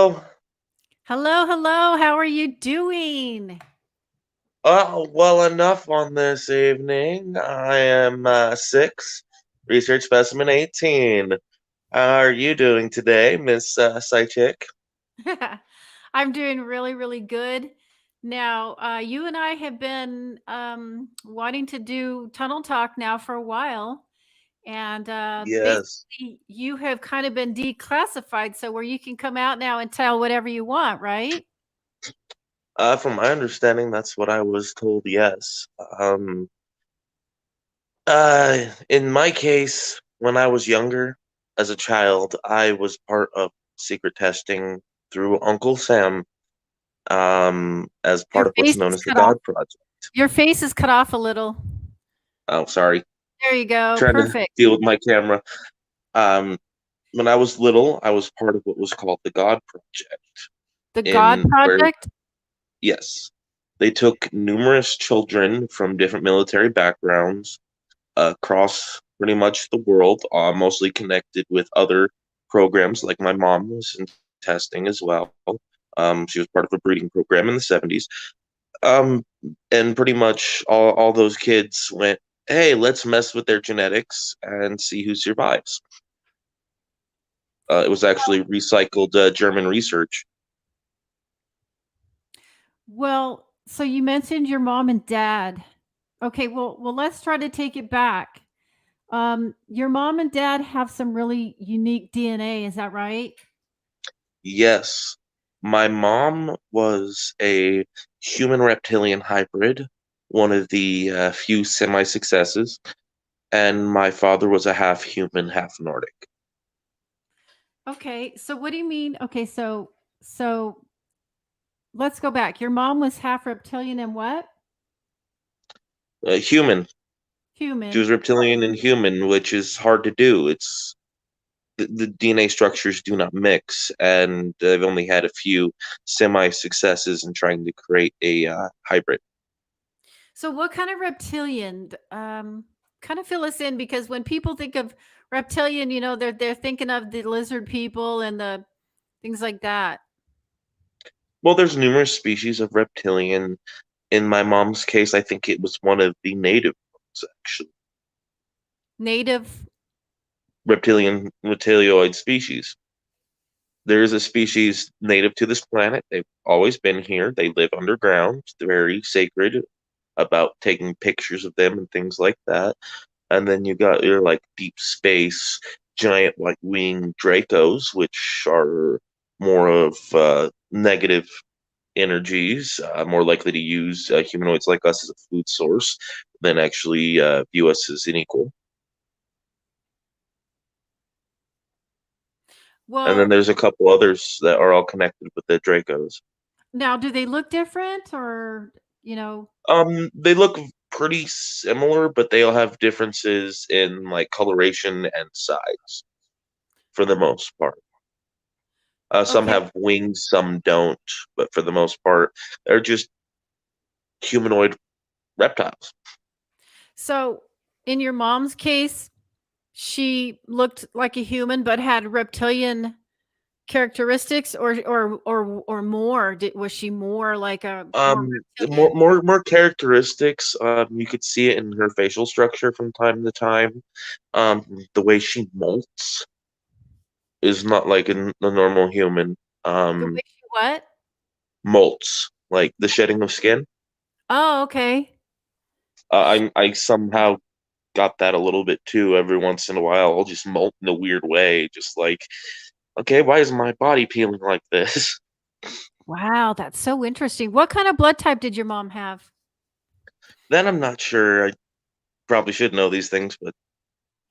Oh, Hello, hello. How are you doing? well, enough on this evening. I am 6, research specimen 18. How are you doing today, Miss PsiChic? I'm doing really, really good. Now, you and I have been wanting to do tunnel talk now for a while, and Yes. basically, you have kind of been declassified, so where you can come out now and tell whatever you want, right? From my understanding, that's what I was told, yes. In my case, when I was younger, as a child, I was part of secret testing through Uncle Sam, as Your part of what's face known is as the cut off. God Project. Your face is cut off a little. Oh, sorry. There you go. Trying to Perfect. deal with my camera. Um, when I was little, I was part of what was called the God Project, The God in where, Project. yes, they took numerous children from different military backgrounds across pretty much the world, mostly connected with other programs. Like my mom was in testing as well. She was part of a breeding program in the 70s. Um, and pretty much all those kids went, hey, let's mess with their genetics and see who survives. It was actually recycled German research. Well, so you mentioned your mom and dad. Okay, well, let's try to take it back. Your mom and dad have some really unique DNA, is that right? Yes, my mom was a human reptilian hybrid, one of the few semi successes, and my father was a half human, half Nordic. Okay, so what do you mean? Okay, so let's go back. Your mom was half reptilian and what? Human. She Human. was reptilian and human, which is hard to do. It's the DNA structures do not mix, and they've only had a few semi successes in trying to create a hybrid. So what kind of reptilian? Kind of fill us in because when people think of reptilian, they're thinking of the lizard people and the things like that. Well, there's numerous species of reptilian. In my mom's case, I think it was one of the native ones, actually. Native. Reptilioid species. There is a species native to this planet. They've always been here. They live underground. They're very sacred about taking pictures of them and things like that. And then you got your like deep space giant like winged Dracos, which are more of negative energies, more likely to use humanoids like us as a food source than actually view us as an equal. And then Well, there's a couple others that are all connected with the Dracos. now do they look different or, you know, They look pretty similar, but they all have differences in like coloration and size for the most part. Some okay. have wings, some don't, but for the most part, they're just humanoid reptiles. So in your mom's case, she looked like a human but had reptilian characteristics or more. Was she more like a more reptilian? More characteristics. You could see it in her facial structure from time to time. The way she molts is not like a normal human. The Um, way she what? molts like the shedding of skin. Oh, okay. I somehow got that a little bit too. Every once in a while, I'll just molt in a weird way, just like, okay, why is my body peeling like this? Wow, that's so interesting. What kind of blood type did your mom have? Then I'm not sure. I probably should know these things, but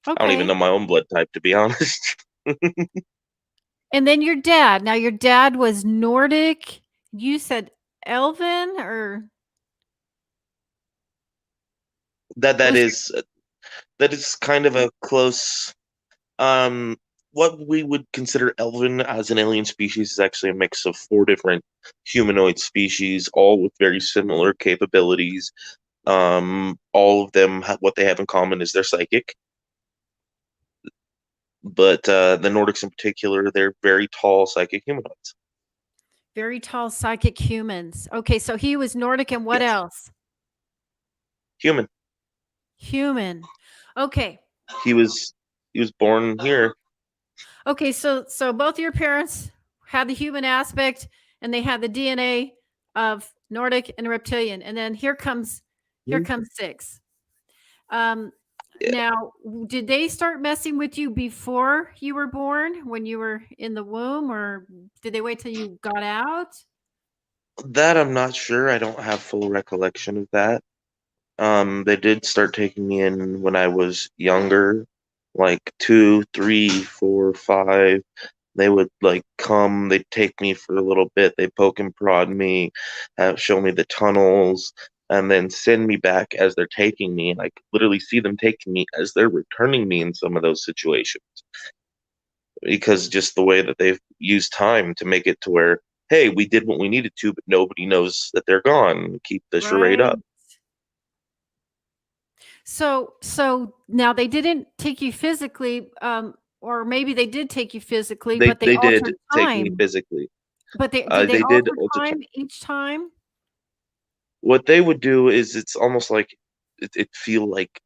I don't even Okay. know my own blood type, to be honest. And then your dad. Now your dad was Nordic. You said Elven or that what that was is that is kind of a close. Um, what we would consider Elven as an alien species is actually a mix of 4 different humanoid species, all with very similar capabilities. All of them, what they have in common is they're psychic. But the Nordics in particular, they're very tall psychic humanoids. Very tall psychic humans. Okay, so he was Nordic and what Yes, else? human. Human. Okay. He was he was born here. Okay, so both your parents had the human aspect and they had the DNA of Nordic and reptilian. And then here Mhm. comes six. Um Yeah, now did they start messing with you before you were born when you were in the womb or did they wait till you got out? that I'm not sure. I don't have full recollection of that. They did start taking me in when I was younger, like two, three, four, five. They would like come, they'd take me for a little bit, they poke and prod me, show me the tunnels, and then send me back as they're taking me. And I could literally see them taking me as they're returning me in some of those situations. Because just the way that they've used time to make it to where, hey, we did what we needed to, but nobody knows that they're gone. Keep the charade Right. up. So now they didn't take you physically, or maybe they did take you physically, They but they they did altered take me time. physically. But they did they They did alter alter time. time each time? What they would do is it's almost like it feel like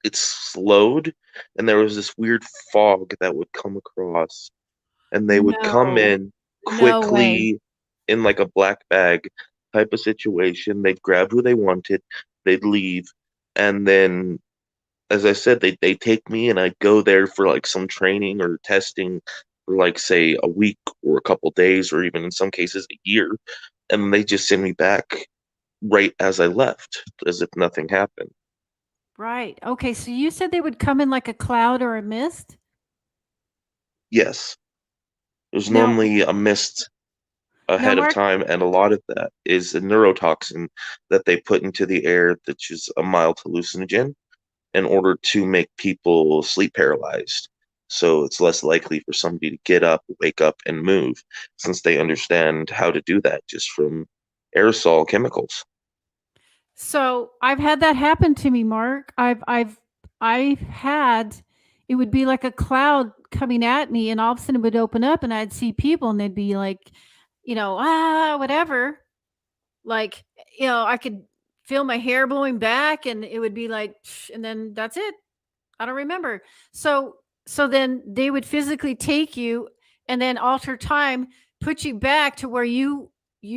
it's slowed, and there was this weird fog that would come across, and they would come No. in No way. quickly in like a black bag type of situation. They'd grab who they wanted, they'd leave, and then, as I said, they take me and I'd go there for like some training or testing for like say a week or a couple days or even in some cases a year, and they just send me back right as I left, as if nothing happened. Right. Okay, so you said they would come in like a cloud or a mist? Yes, there's Now normally a mist now ahead of Mark, time, and a lot of that is a neurotoxin that they put into the air, that is a mild hallucinogen, in order to make people sleep paralyzed. So it's less likely for somebody to get up, wake up, and move, since they understand how to do that just from aerosol chemicals. so I've had that happen to me, Mark. I've had it would be like a cloud coming at me and all of a sudden it would open up and I'd see people and they'd be like, whatever. Like, I could feel my hair blowing back and it would be like, and then that's it. I don't remember. So so then they would physically take you and then alter time, put you back to where you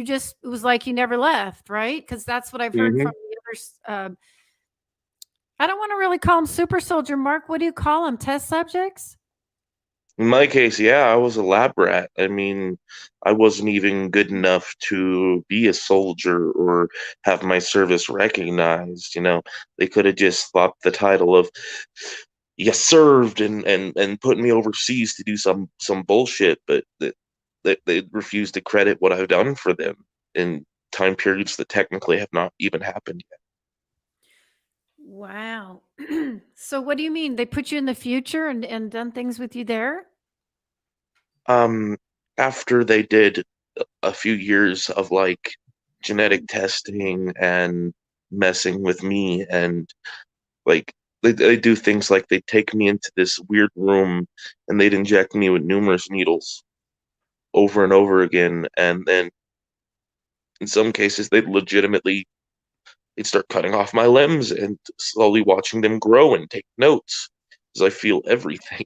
just it was like you never left, right? Because that's what I've heard from Hmm. the others. I don't want to really call them super soldier, Mark. What do you call them? Test subjects? In my case, yeah, I was a lab rat. I mean, I wasn't even good enough to be a soldier or have my service recognized. They could have just slapped the title of "yes served" and put me overseas to do some bullshit, but they refused to credit what I've done for them in time periods that technically have not even happened yet. Wow. So what do you mean? They put you in the future and done things with you there? Um, After they did a few years of like genetic testing and messing with me, and like they do things like they take me into this weird room and they'd inject me with numerous needles over and over again, and then in some cases they'd start cutting off my limbs and slowly watching them grow and take notes as I feel everything.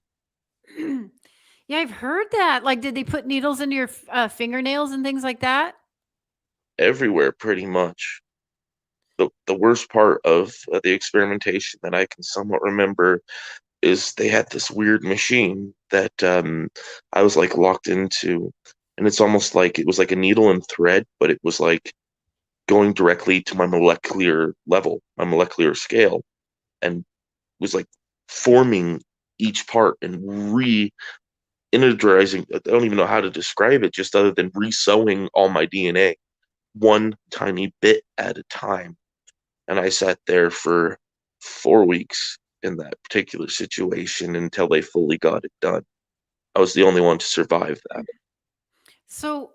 Yeah, I've heard that. Like, did they put needles into your fingernails and things like that? Everywhere pretty much. The worst part of the experimentation that I can somewhat remember is they had this weird machine that I was like locked into, and it's almost like it was like a needle and thread, but it was like going directly to my molecular level, my molecular scale, and was like forming each part and re-energizing. I don't even know how to describe it, just other than re-sewing all my DNA one tiny bit at a time. And I sat there for 4 weeks in that particular situation until they fully got it done. I was the only one to survive that. So,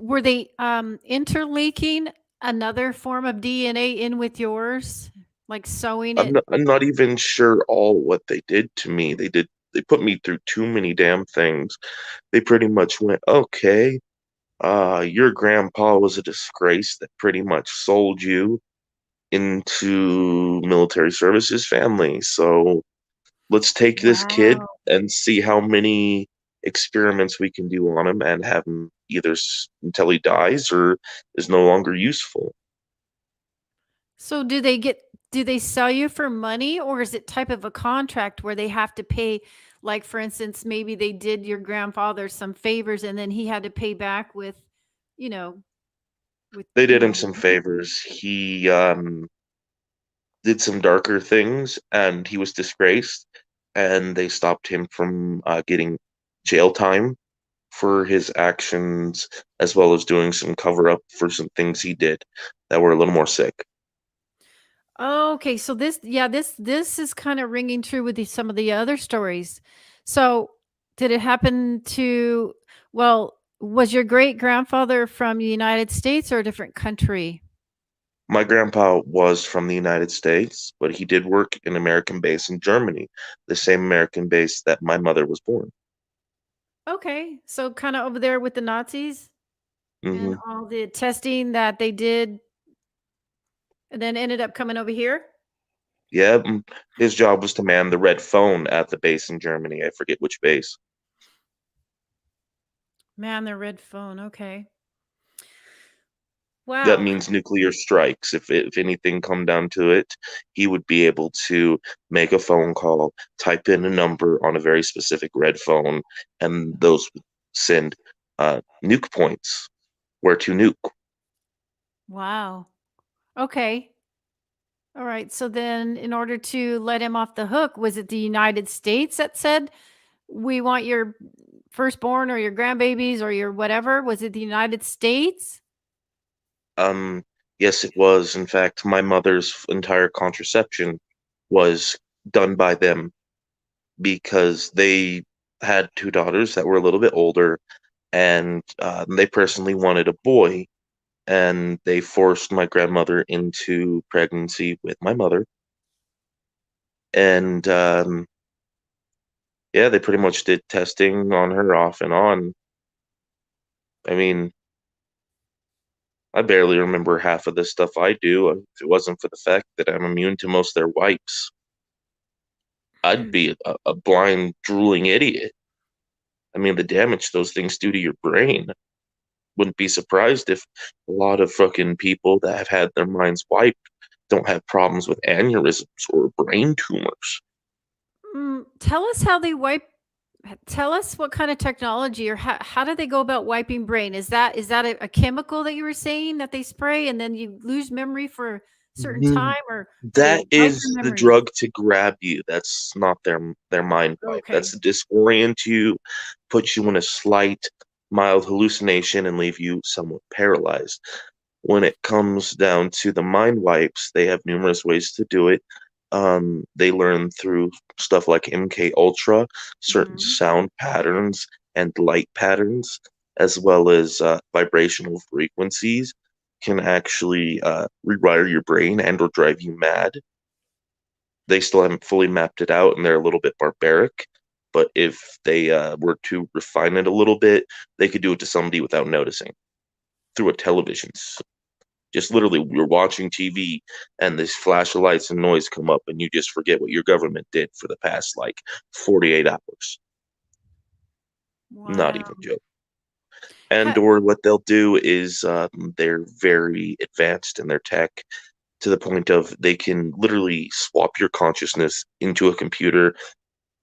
were they interleaking another form of DNA in with yours, like sewing it? I'm not even sure all what they did to me. They put me through too many damn things. They pretty much went, okay. Your grandpa was a disgrace that pretty much sold you into military services family. So let's take this kid Wow. and see how many experiments we can do on him and have him either until he dies or is no longer useful. So do they sell you for money, or is it type of a contract where they have to pay, like, for instance, maybe they did your grandfather some favors and then he had to pay back with, you know, They did him with some money? favors. He did some darker things and he was disgraced, and they stopped him from getting jail time for his actions, as well as doing some cover up for some things he did that were a little more sick. Okay, so this is kind of ringing true with some of the other stories. So, did it happen to was your great grandfather from the United States or a different country? My grandpa was from the United States, but he did work in American base in Germany, the same American base that my mother was born. Okay, so kind of over there with the Nazis and Hmm. all the testing that they did and then ended up coming over here? Yeah, his job was to man the red phone at the base in Germany. I forget which base. Man, the red phone. Okay. That Wow. means nuclear strikes. If anything come down to it, he would be able to make a phone call, type in a number on a very specific red phone, and those would send nuke points where to nuke. Wow. Okay. All right. So then in order to let him off the hook, was it the United States that said, "We want your firstborn or your grandbabies or your whatever"? Was it the United States? Um, yes, it was. In fact, my mother's entire contraception was done by them because they had two daughters that were a little bit older, and they personally wanted a boy, and they forced my grandmother into pregnancy with my mother. And yeah, they pretty much did testing on her off and on. I mean, I barely remember half of the stuff I do. If it wasn't for the fact that I'm immune to most of their wipes, I'd be a blind, drooling idiot. I mean, the damage those things do to your brain. Wouldn't be surprised if a lot of fucking people that have had their minds wiped don't have problems with aneurysms or brain tumors. Tell us how they wipe. Tell us what kind of technology or how do they go about wiping brain? Is that a chemical that you were saying that they spray and then you lose memory for a certain Mm, time, or do they That wipe your is the memory? drug to grab you. That's not their mind wipe. That's Okay. to disorient you, put you in a slight, mild hallucination, and leave you somewhat paralyzed. When it comes down to the mind wipes, they have numerous ways to do it. They learn through stuff like MK Ultra, certain Mhm. sound patterns and light patterns, as well as vibrational frequencies, can actually rewire your brain and or drive you mad. They still haven't fully mapped it out, and they're a little bit barbaric. But if they were to refine it a little bit, they could do it to somebody without noticing through a television. Just literally, you're watching TV and this flash of lights and noise come up, and you just forget what your government did for the past like 48 hours. Not Wow. even joke. And Ha- or what they'll do is they're very advanced in their tech to the point of they can literally swap your consciousness into a computer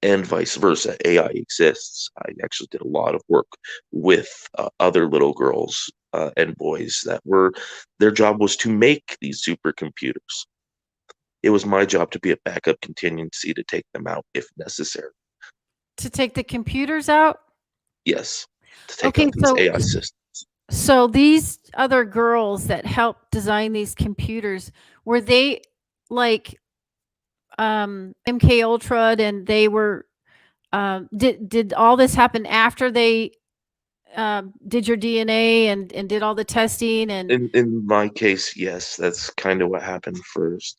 and vice versa. AI exists. I actually did a lot of work with other little girls and boys that were their job was to make these supercomputers. It was my job to be a backup contingency to take them out if necessary. to take the computers out? Yes, to take Okay, out these AI systems. so these other girls that helped design these computers, were they like MK Ultra and they were did all this happen after they did your DNA and did all the testing and In my case, yes, that's kind of what happened first.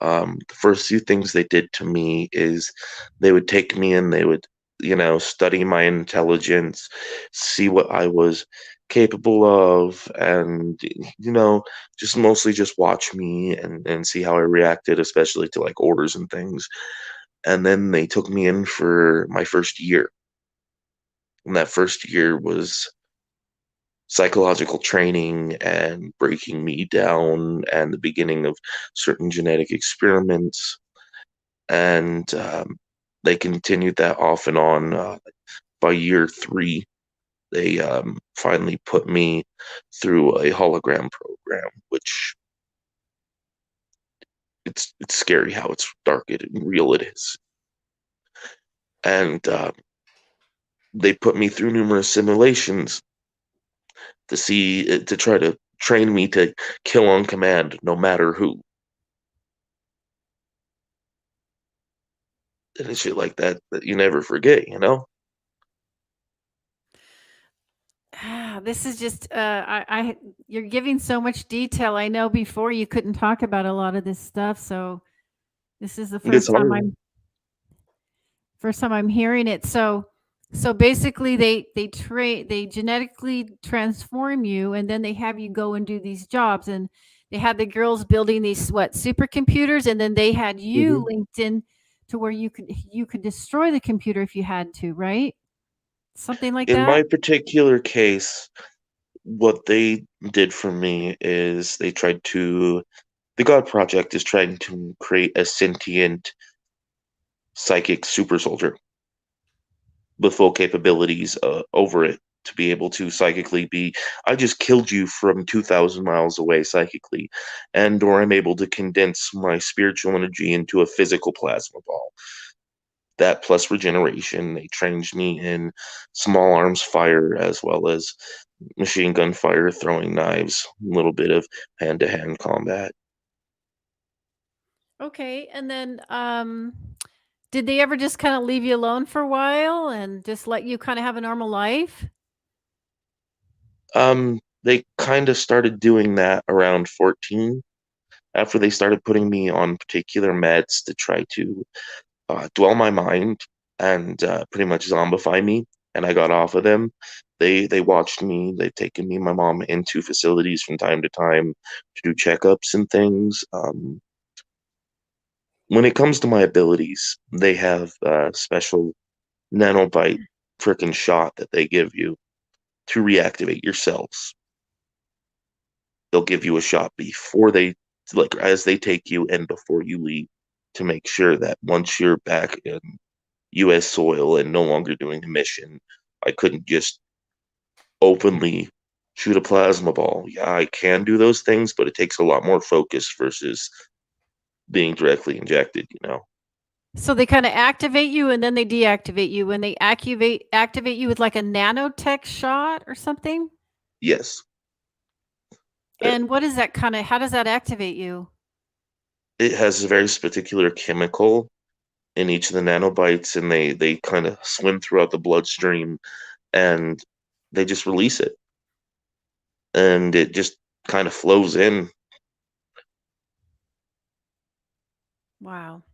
The first few things they did to me is they would take me and they would, study my intelligence, see what I was capable of, and just mostly just watch me and see how I reacted, especially to like orders and things. And then they took me in for my first year, and that first year was psychological training and breaking me down and the beginning of certain genetic experiments. And they continued that off and on. By year three, they finally put me through a hologram program, which it's scary how it's dark and real it is. And they put me through numerous simulations to try to train me to kill on command, no matter who. And shit like that you never forget. This is just you're giving so much detail. I know before you couldn't talk about a lot of this stuff, so this is the It gets first time hard. I'm hearing it. So basically they genetically transform you, and then they have you go and do these jobs, and they had the girls building these supercomputers, and then they had you Mhm. linked in to where you could destroy the computer if you had to, right? Something like In that? my particular case, what they did for me is the God Project is trying to create a sentient psychic super soldier with full capabilities over it to be able to psychically be. I just killed you from 2,000 miles away psychically, and or I'm able to condense my spiritual energy into a physical plasma ball. That plus regeneration. They trained me in small arms fire as well as machine gun fire, throwing knives, a little bit of hand to hand combat. Okay, and then, did they ever just kinda leave you alone for a while and just let you kinda have a normal life? They kind of started doing that around 14 after they started putting me on particular meds to try to dwell my mind and pretty much zombify me. And I got off of them. They watched me. They've taken me and my mom into facilities from time to time to do checkups and things. When it comes to my abilities, they have a special nanobite freaking shot that they give you to reactivate your cells. They'll give you a shot before they, like, as they take you and before you leave, to make sure that once you're back in US soil and no longer doing the mission, I couldn't just openly shoot a plasma ball. Yeah, I can do those things, but it takes a lot more focus versus being directly injected. So they kinda activate you and then they deactivate you, and they activate you with, like, a nanotech shot or something? Yes. Uh, And what is that kinda how does that activate you? It has a very particular chemical in each of the nanobites, and they kind of swim throughout the bloodstream, and they just release it, and it just kind of flows in. Wow.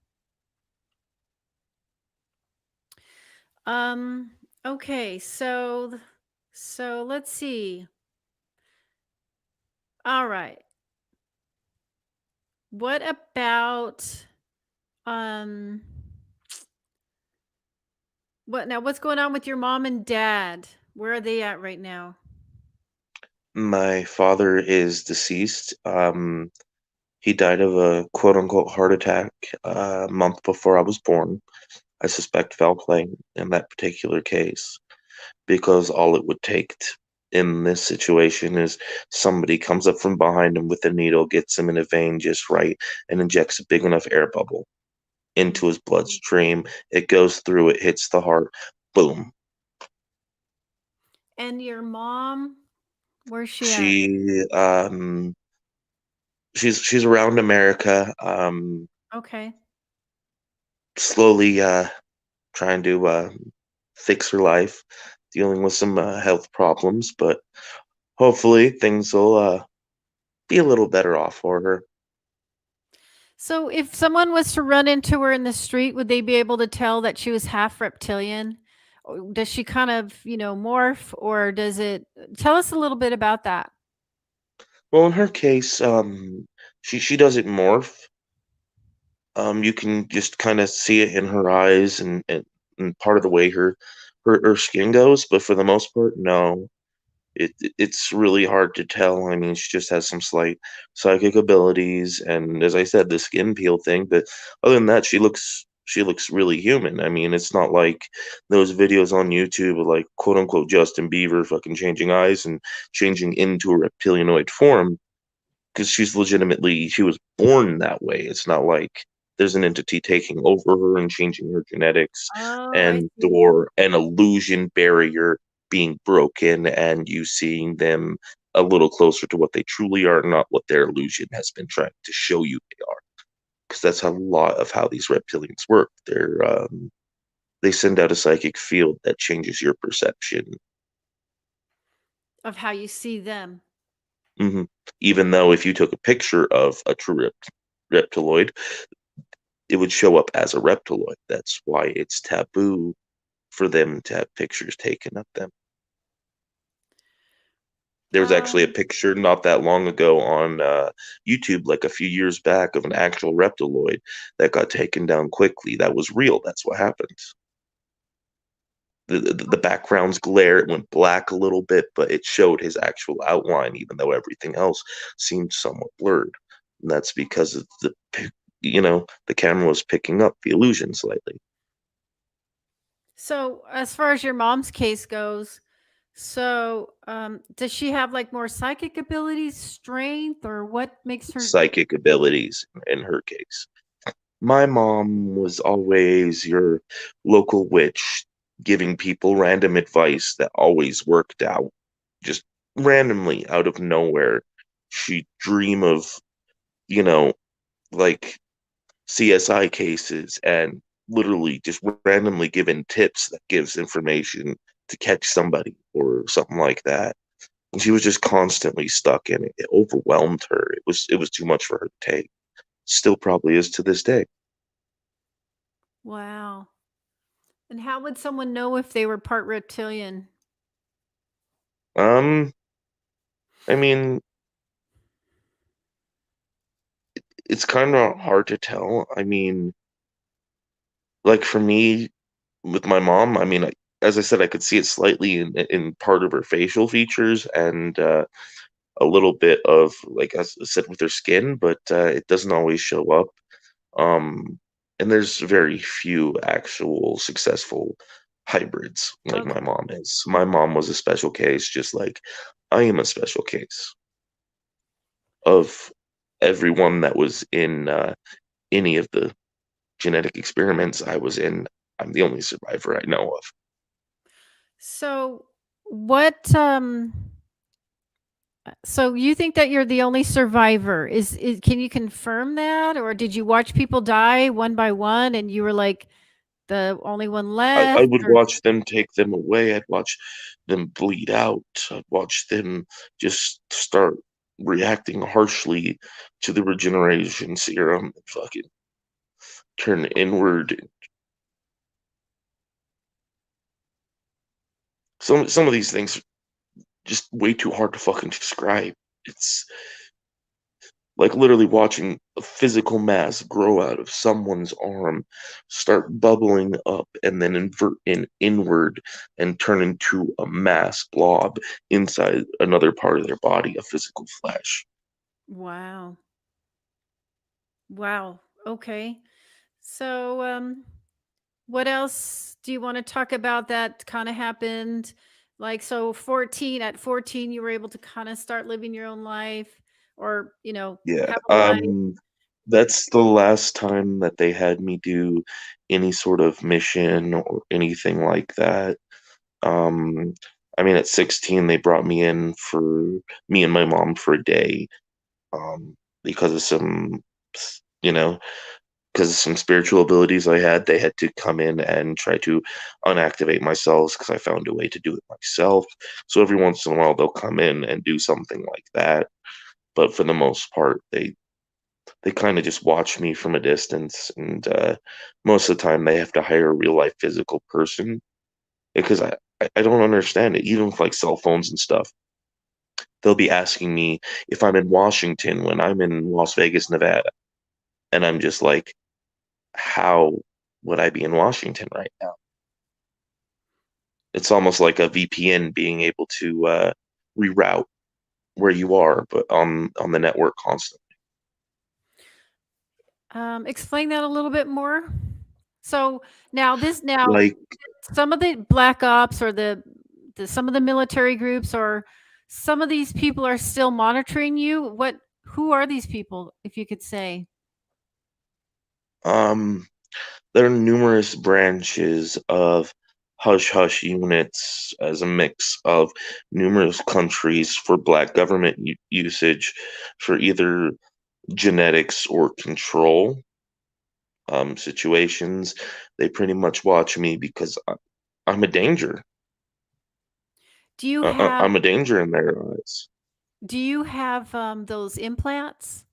Um, okay, so let's see. Alright. What about, um what's going on with your mom and dad? Where are they at right now? My father is deceased. He died of a quote unquote heart attack a month before I was born. I suspect foul play in that particular case, because all it would take in this situation is somebody comes up from behind him with a needle, gets him in a vein just right, and injects a big enough air bubble into his Mhm. bloodstream. It goes through, it hits the heart, boom. And your mom, where's she at? She um she's she's around America, Okay. slowly trying to fix her life, dealing with some health problems, but hopefully things will be a little better off for her. So if someone was to run into her in the street, would they be able to tell that she was half reptilian? Does she kind of, morph, or does it tell us a little bit about that? Well, in her case, she doesn't morph. You can just kind of see it in her eyes and part of the way her skin goes, but for the most part, no. It's really hard to tell. I mean, she just has some slight psychic abilities, and as I said, the skin peel thing. But other than that, she looks really human. I mean, it's not like those videos on YouTube of like quote unquote Justin Bieber fucking changing eyes and changing into a reptilianoid form because she was born that way. It's not like there's an entity taking over her and changing her genetics Oh, I and see. or an illusion barrier being broken and you seeing them a little closer to what they truly are, not what their illusion has been trying to show you they are. Because that's a lot of how these reptilians work. They send out a psychic field that changes your perception. Of how you see them. hmm Even though if you took a picture of a true reptiloid, it would show up as a reptiloid. That's why it's taboo for them to have pictures taken of them. There was actually a Um, picture not that long ago on YouTube, like a few years back, of an actual reptiloid that got taken down quickly. That was real. That's what happened. The background's glare, it went black a little bit, but it showed his actual outline, even though everything else seemed somewhat blurred. And that's because of the camera was picking up the illusion slightly. so as far as your mom's case goes, does she have like more psychic abilities, strength, or what makes her? Psychic abilities in her case. My mom was always your local witch, giving people random advice that always worked out, just randomly out of nowhere. She'd dream of, you know, like CSI cases and literally just randomly given tips that gives information to catch somebody or something like that. And she was just constantly stuck in it. It overwhelmed her. It was too much for her to take. Still probably is to this day. Wow. And how would someone know if they were part reptilian? Um, I mean, it's kind of hard to tell. I mean, like for me with my mom, I mean, as I said, I could see it slightly in part of her facial features and a little bit of, like as I said, with her skin, but it doesn't always show up. Um, and there's very few actual successful hybrids like my Okay. mom is. My mom was a special case, just like I am a special case of everyone that was in any of the genetic experiments I was in. I'm the only survivor I know of. So what so you think that you're the only survivor? Is can you confirm that, or did you watch people die one by one and you were like the only one I left, would or watch them take them away. I'd watch them bleed out. I'd watch them just start reacting harshly to the regeneration serum and fucking turn inward. Some of these things are just way too hard to fucking describe. It's like literally watching a physical mass grow out of someone's arm, start bubbling up, and then invert inward and turn into a mass blob inside another part of their body, a physical flesh. wow. Wow. Okay. So what else do you want to talk about that kind of happened? Like, so 14, at 14, you were able to kind of start living your own life, or, Yeah, have a life. that's the last time that they had me do any sort of mission or anything like that. Um, I mean, at 16, they brought me in for me and my mom for a day, because of you know, because of some spiritual abilities I had. They had to come in and try to unactivate my cells because I found a way to do it myself. So every once in a while, they'll come in and do something like that. But for the most part, they kind of just watch me from a distance, and most of the time they have to hire a real life physical person because I don't understand it. Even with like cell phones and stuff, they'll be asking me if I'm in Washington when I'm in Las Vegas, Nevada, and I'm just like, how would I be in Washington right now? It's almost like a VPN being able to reroute where you are, but on the network constantly. Explain that a little bit more. So now Like, some of the black ops or the some of the military groups or some of these people are still monitoring you. What who are these people, if you could say? um, there are numerous branches of hush hush units as a mix of numerous countries for black government usage for either genetics or control situations. They pretty much watch me because I'm a danger. Do you have I'm a danger in their eyes. those implants?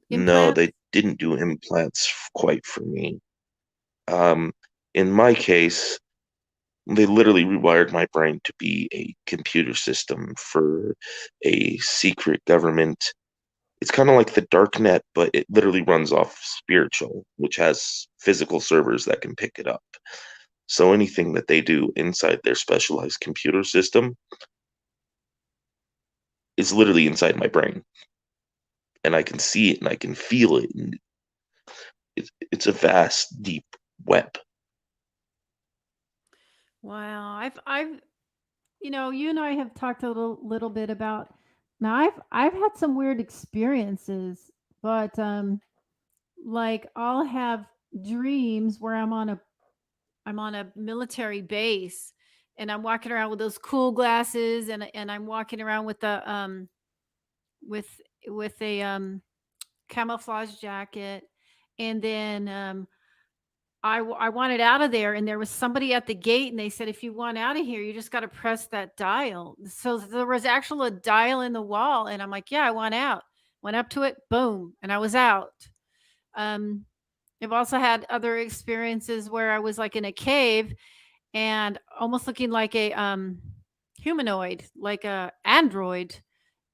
No, they Implants? didn't do implants quite for me. Um, in my case, they literally rewired my brain to be a computer system for a secret government. It's kind of like the dark net, but it literally runs off spiritual, which has physical servers that can pick it up. So anything that they do inside their specialized computer system is literally inside my brain, and I can see it and I can feel it, and it's a vast, deep web. Wow. I've you and I have talked a little bit about now I've had some weird experiences, but like I'll have dreams where I'm on a military base and I'm walking around with those cool glasses and I'm walking around with the with with a camouflage jacket and then I wanted out of there and there was somebody at the gate and they said if you want out of here you just got to press that dial. So there was actual a dial in the wall and I'm like, yeah, I want out. Went up to it, boom, and I was out. Um I've also had other experiences where I was like in a cave and almost looking like a humanoid, like a android,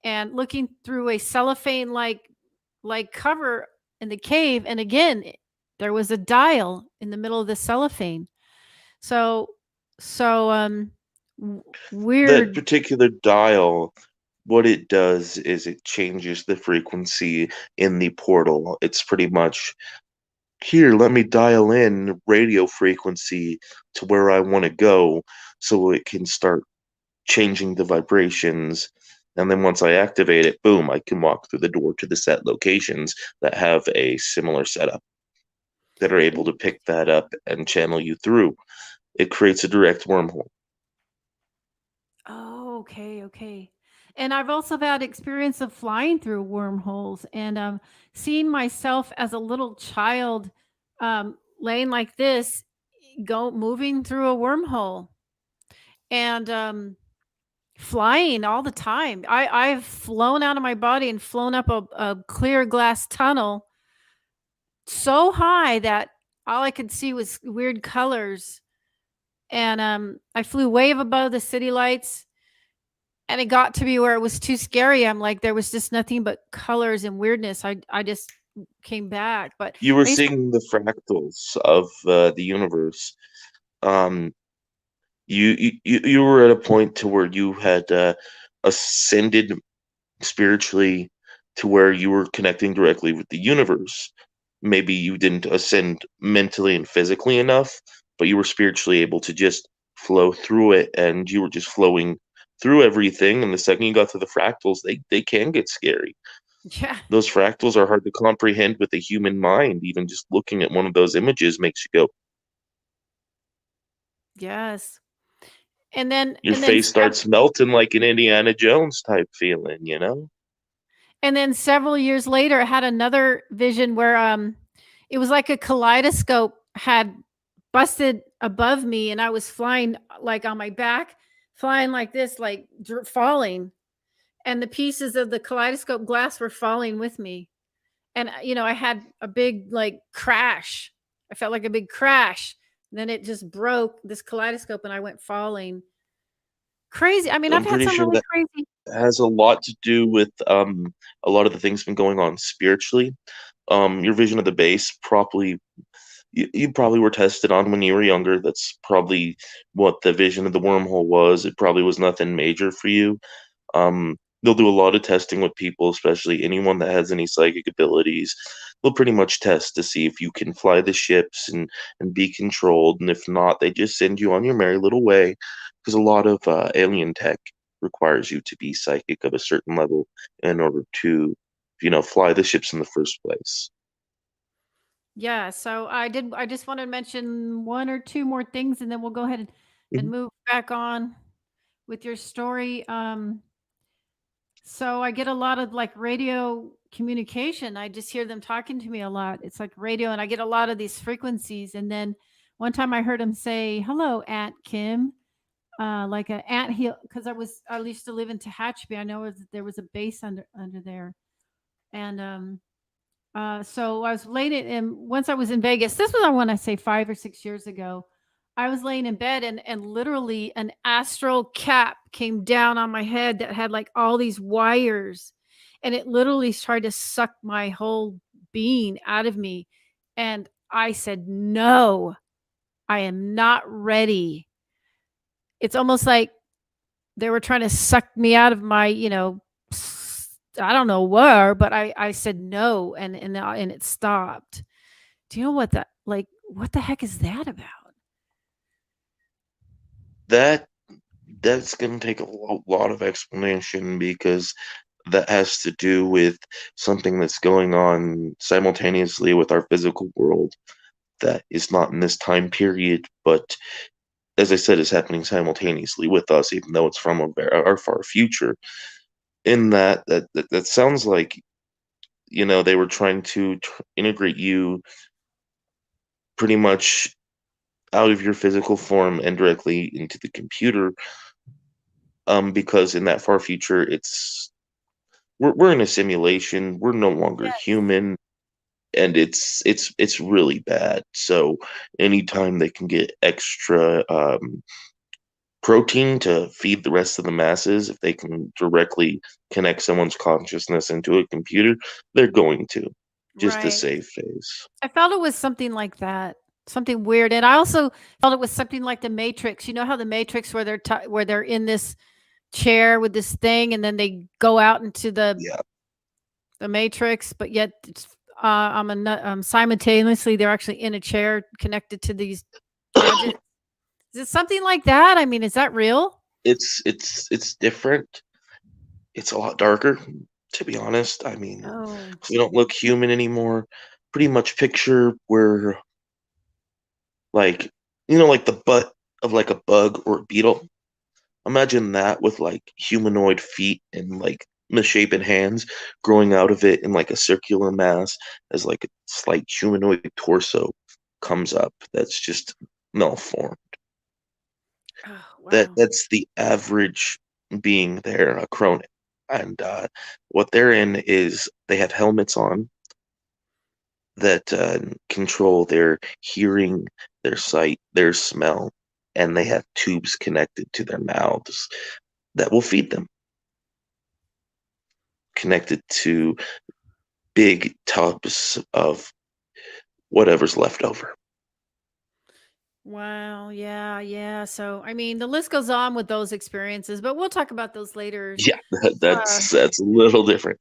and looking through a cellophane like cover in the cave. And again, there was a dial in the middle of the cellophane. So That weird. particular dial, what it does is it changes the frequency in the portal. It's pretty much here, let me dial in radio frequency to where I want to go so it can start changing the vibrations. And then once I activate it, boom, I can walk through the door to the set locations that have a similar setup that are able to pick that up and channel you through. It creates a direct wormhole. Oh, okay, okay. And I've also had experience of flying through wormholes and seeing myself as a little child laying like this, go moving through a wormhole and flying all the time. I've flown out of my body and flown up a clear glass tunnel so high that all I could see was weird colors. And I flew way above the city lights and it got to be where it was too scary. I'm like, there was just nothing but colors and weirdness. I just came back. But You were I used to, seeing the fractals of the universe. Um, you were at a point to where you had ascended spiritually to where you were connecting directly with the universe. Maybe you didn't ascend mentally and physically enough, but you were spiritually able to just flow through it, and you were just flowing through everything. And the second you got to the fractals, they can get scary. yeah, Those fractals are hard to comprehend with the human mind. Even just looking at one of those images makes you go, yes. your And then face starts melting like an Indiana Jones type feeling, you know? And then several years later, I had another vision where it was like a kaleidoscope had busted above me, and I was flying like on my back, flying like this, like falling, and the pieces of the kaleidoscope glass were falling with me. And I had a big like crash. I felt like a big crash Then it just broke this kaleidoscope and I went falling. Crazy. I mean, I've I'm had pretty some sure really that crazy. has a lot to do with a lot of the things been going on spiritually. Your vision of the base probably you probably were tested on when you were younger. That's probably what the vision of the wormhole was. It probably was nothing major for you. They'll do a lot of testing with people, especially anyone that has any psychic abilities. They'll pretty much test to see if you can fly the ships and be controlled. And if not, they just send you on your merry little way. Because a lot of alien tech requires you to be psychic of a certain level in order to, fly the ships in the first place. Yeah, so I just want to mention one or two more things and then we'll go ahead and Mhm. move back on with your story. So I get a lot of like radio communication. I just hear them talking to me a lot. It's like radio, and I get a lot of these frequencies. And then one time I heard him say, "Hello, Aunt Kim," like a ant hill, because I used to live in Tehachapi. I know there was a base under there, and so I was late and once I was in Vegas, this was I want to say 5 or 6 years ago. I was laying in bed and literally an astral cap came down on my head that had like all these wires, and it literally tried to suck my whole being out of me. And I said, "No, I am not ready." It's almost like they were trying to suck me out of my, I don't know where, but I said no, and it stopped. Do you know what that like? What the heck is that about? That that's going to take a lot of explanation because that has to do with something that's going on simultaneously with our physical world that is not in this time period, but as I said, is happening simultaneously with us, even though it's from our far future. In that sounds like they were trying to integrate you pretty much out of your physical form and directly into the computer. Because in that far future, we're in a simulation. We're no longer Yes. human, and it's really bad. So anytime they can get extra protein to feed the rest of the masses, if they can directly connect someone's consciousness into a computer, they're going to, just to Right. save face. I felt it was something like that, something weird, and I also felt it was something like the Matrix. You know how the Matrix, where where they're in this chair with this thing, and then they go out into Yeah, the Matrix, but yet it's, simultaneously they're actually in a chair connected to these gadgets. Is it something like that? I mean, is that real? it's different. It's a lot darker, to be honest. I mean, Oh, we don't look human anymore. Pretty much picture where like like the butt of like a bug or a beetle. Imagine that with like humanoid feet and like misshapen hands growing out of it in like a circular mass as like a slight humanoid torso comes up that's just malformed. oh, That wow. that's the average being there, a Cronin. And what they're in is they have helmets on that control their hearing, their sight, their smell, and they have tubes connected to their mouths that will feed them, connected to big tubs of whatever's left over. Wow. Yeah. Yeah. So, I mean, the list goes on with those experiences, but we'll talk about those later. Yeah, Uh, that's a little different.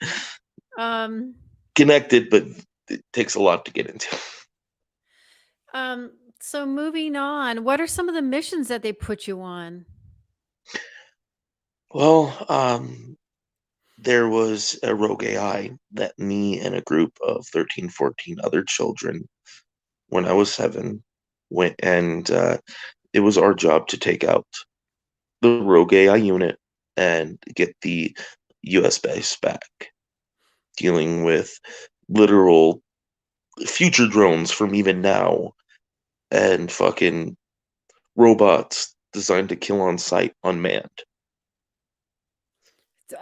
um, Connected, but it takes a lot to get into. so moving on, what are some of the missions that they put you on? Well, there was a rogue AI that me and a group of 13, 14 other children, when I was 7, went and it was our job to take out the rogue AI unit and get the US base back, dealing with literal future drones from even now and fucking robots designed to kill on sight unmanned.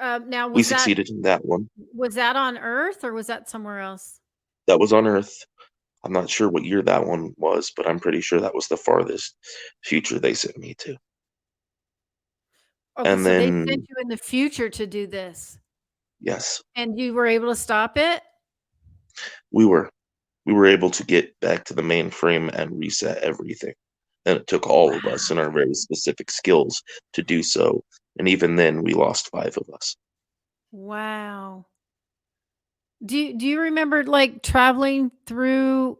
Now, We succeeded in that one. was that on Earth or was that somewhere else? That was on Earth. I'm not sure what year that one was, but I'm pretty sure that was the farthest future they sent me to. Okay, And so they sent then, you in the future to do this, yes, and you were able to stop it? we were we were able to get back to the mainframe and reset everything. And it took all of us and our very specific skills to do so. And even then, we lost 5 of us. Wow. Do you remember, like, traveling through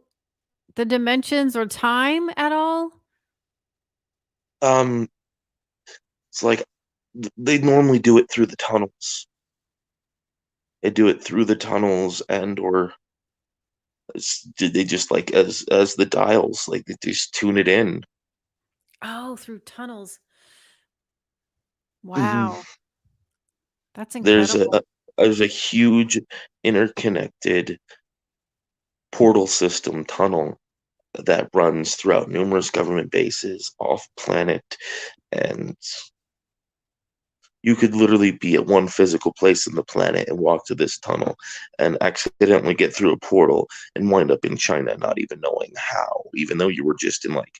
the dimensions or time at all? Um, it's like they normally do it through the tunnels. They do it through the tunnels, and or did they just like as the dials, like they just tune it in. Oh, through tunnels. Mhm. Wow, that's There's incredible. a huge interconnected portal system tunnel that runs throughout numerous government bases off planet, and you could literally be at one physical place in the planet and walk to this tunnel and accidentally get through a portal and wind up in China, not even knowing how, even though you were just in, like,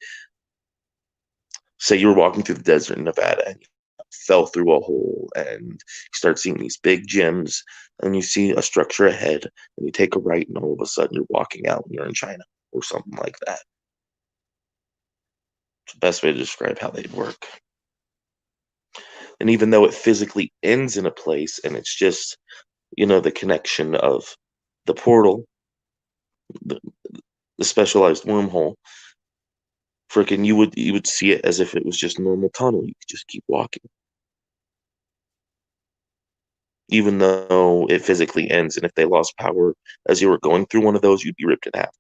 say you were walking through the desert in Nevada and you fell through a hole and you start seeing these big gyms and you see a structure ahead and you take a right and all of a sudden you're walking out and you're in China or something like that. It's the best way to describe how they'd work. And even though it physically ends in a place and it's just, the connection of the portal, the, the specialized wormhole, freaking you would see it as if it was just normal tunnel. You could just keep walking. Even though it physically ends, and if they lost power as you were going through one of those, you'd be ripped in half.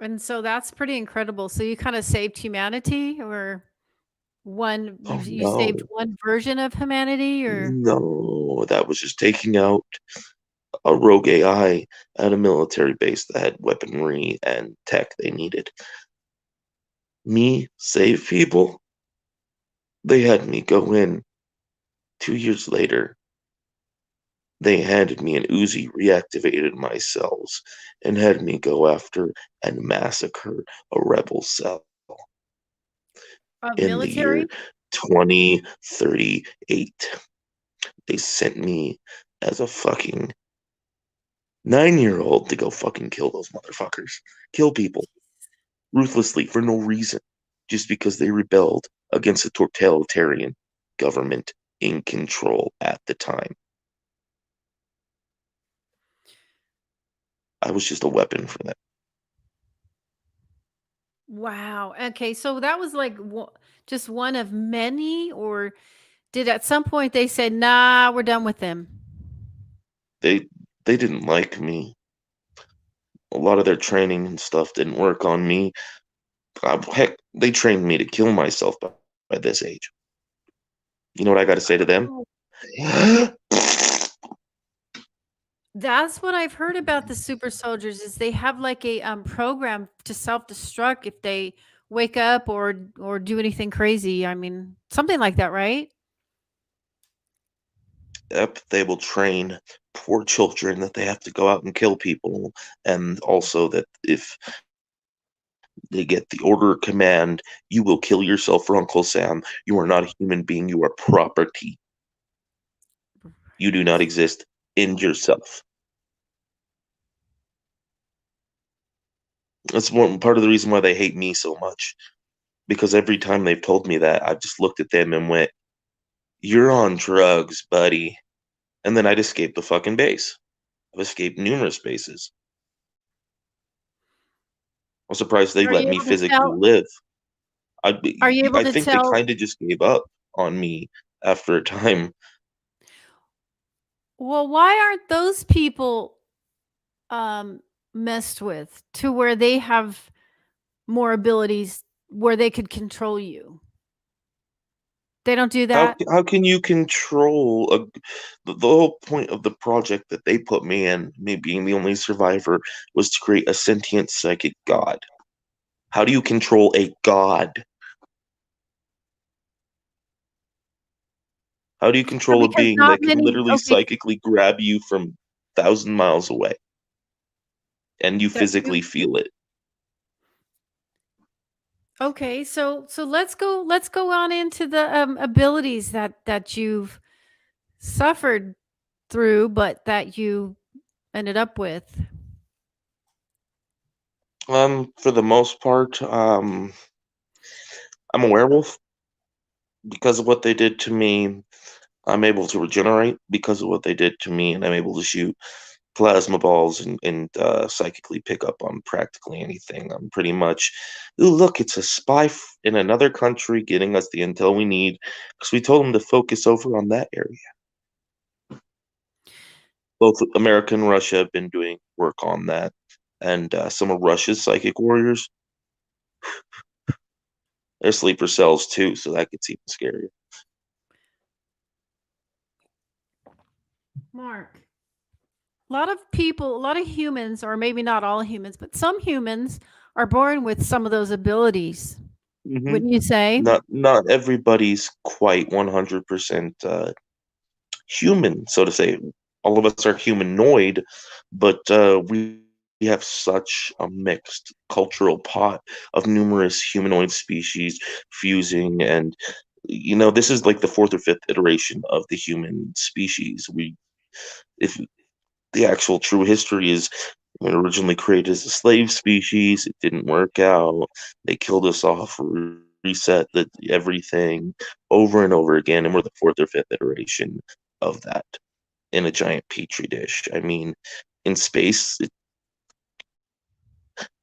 And so that's pretty incredible. So you kinda saved humanity, or one you Oh you saved no. one version of humanity, or No, that was just taking out a rogue AI at a military base that had weaponry and tech they needed. Me save people? They had me go in 2 years later. They handed me an Uzi, reactivated my cells, and had me go after and massacre a rebel cell of in the military? year 2038. They sent me as a fucking 9-year-old to go fucking kill those motherfuckers. Kill people ruthlessly for no reason, just because they rebelled against a totalitarian government in control at the time. I was just a weapon for them. Wow. Okay, so that was like just one of many, or did at some point they say, "Nah, we're done with them"? They didn't like me. A lot of their training and stuff didn't work on me. Heck, they trained me to kill myself by this age. You know what I got to say to them? Oh. That's what I've heard about the super soldiers, is they have like a program to self-destruct if they wake up or do anything crazy. I mean, something like that, right? Yep, they will train poor children that they have to go out and kill people, and also that if they get the order or command, you will kill yourself for Uncle Sam. You are not a human being, you are property. You do not exist in yourself. That's one part of the reason why they hate me so much. Because every time they've told me that, I've just looked at them and went, "You're on drugs, buddy." And then I'd escape the fucking base. I've escaped numerous bases. I'm surprised they Are let you me able to physically tell live. are you able I to think they tell kind of just gave up on me after a time. well, why aren't those people um messed with to where they have more abilities where they could control you? They don't do that? How can you control the whole point of the project that they put me in, me being the only survivor, was to create a sentient psychic god. How do you control a god? How do you control a Because being not that can many. literally Okay, psychically grab you from 1,000 miles away and you that physically you. feel it? Okay, so let's go on into the abilities that you've suffered through, but that you ended up with. For the most part, I'm a werewolf because of what they did to me. I'm able to regenerate because of what they did to me, and I'm able to shoot plasma balls and psychically pick up on practically anything. I'm pretty much, ooh, look, it's a spy in another country getting us the intel we need because we told them to focus over on that area. Both America and Russia have been doing work on that, and some of Russia's psychic warriors, they're sleeper cells too, so that gets even scarier. Mark, a lot of people, a lot of humans, or maybe not all humans, but some humans are born with some of those abilities. Hmm. Wouldn't you say? Not everybody's quite 100% human, so to say. All of us are humanoid, but we have such a mixed cultural pot of numerous humanoid species fusing, and this is like the fourth or fifth iteration of the human species. If the actual true history is, we were originally created as a slave species. It didn't work out. They killed us off, reset everything over and over again, and we're the fourth or fifth iteration of that in a giant petri dish. I mean, in space,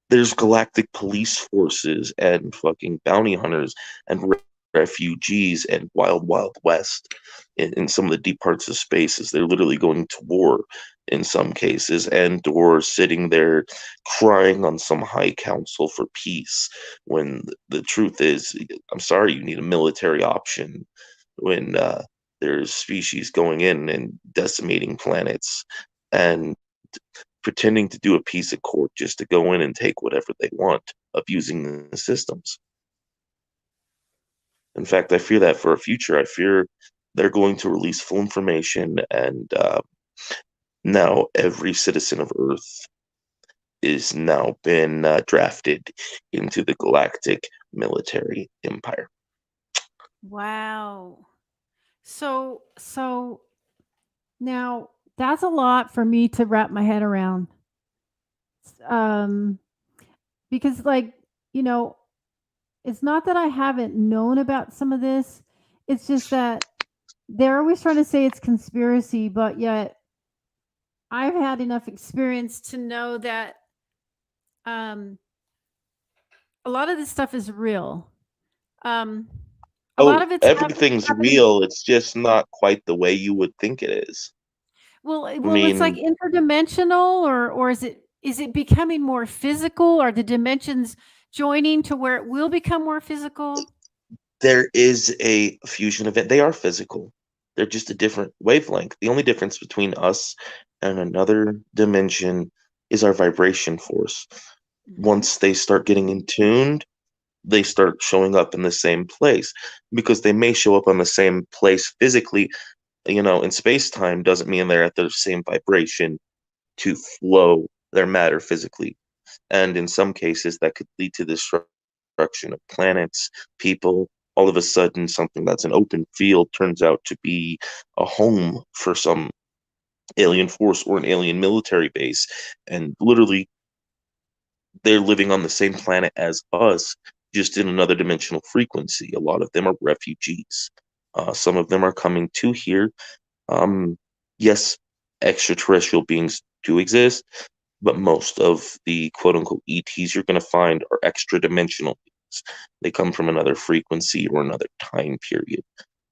there's galactic police forces and fucking bounty hunters and refugees and wild, wild west in some of the deep parts of space as they're literally going to war in some cases and or sitting there crying on some high council for peace when the truth is, I'm sorry, you need a military option when there's species going in and decimating planets and pretending to do a piece of court just to go in and take whatever they want, abusing the systems. In fact, I fear that for our future. I fear they're going to release full information, and now every citizen of Earth is now been drafted into the galactic military empire. Wow. So now that's a lot for me to wrap my head around. Um, because you know, it's not that I haven't known about some of this. It's just that they're always trying to say it's conspiracy, but yet I've had enough experience to know that um, a lot of this stuff is real. Um, a lot Oh, of it's everything's happening. real. It's just not quite the way you would think it is. I Well, it's like mean, interdimensional, or is it becoming more physical? Are the dimensions joining to where it will become more physical? there is a fusion event. They are physical. They're just a different wavelength. The only difference between us and another dimension is our vibration force. Mhm. Once they start getting in tuned, they start showing up in the same place because they may show up on the same place physically, in space time doesn't mean they're at the same vibration to flow their matter physically. And in some cases, that could lead to destruction of planets, people. All of a sudden, something that's an open field turns out to be a home for some alien force or an alien military base. And literally, they're living on the same planet as us, just in another dimensional frequency. A lot of them are refugees. Some of them are coming to here. Um, yes, extraterrestrial beings do exist, but most of the quote unquote ETs you're going to find are extra dimensional beings. They come from another frequency or another time period.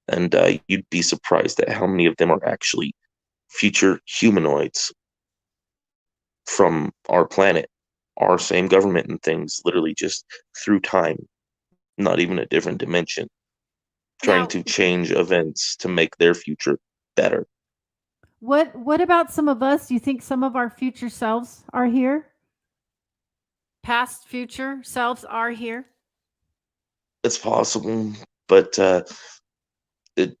And you'd be surprised at how many of them are actually future humanoids from our planet, our same government and things, literally just through time, not even a different dimension, trying Now, to change events to make their future better. what about some of us? Do you think some of our future selves are here? Past, future selves are here? It's possible, but it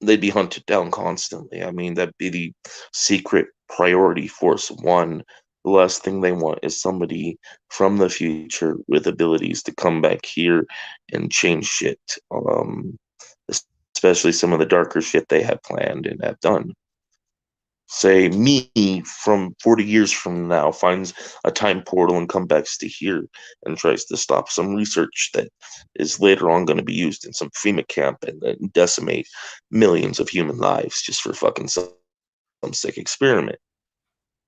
they'd be hunted down constantly. I mean, that'd be the secret priority force one. The last thing they want is somebody from the future with abilities to come back here and change shit. Especially some of the darker shit they have planned and have done. Say me from 40 years from now finds a time portal and comes back to here and tries to stop some research that is later on going to be used in some FEMA camp and then decimate millions of human lives just for fucking some sick experiment.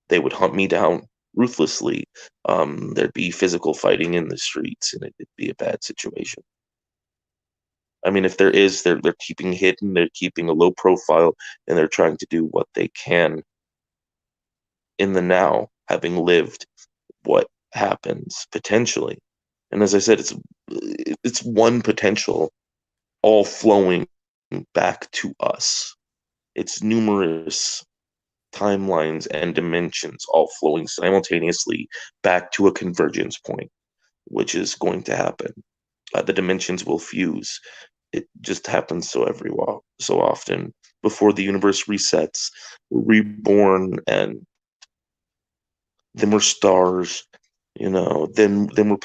They would hunt me down ruthlessly. There'd be physical fighting in the streets, and it'd be a bad situation. I mean, if there is, they're keeping hidden, they're keeping a low profile, and they're trying to do what they can in the now, having lived what happens potentially. And as I said, it's one potential all flowing back to us. It's numerous timelines and dimensions all flowing simultaneously back to a convergence point, which is going to happen. The dimensions will fuse. It just happens so often. Before the universe resets, we're reborn, and then we're stars, then we're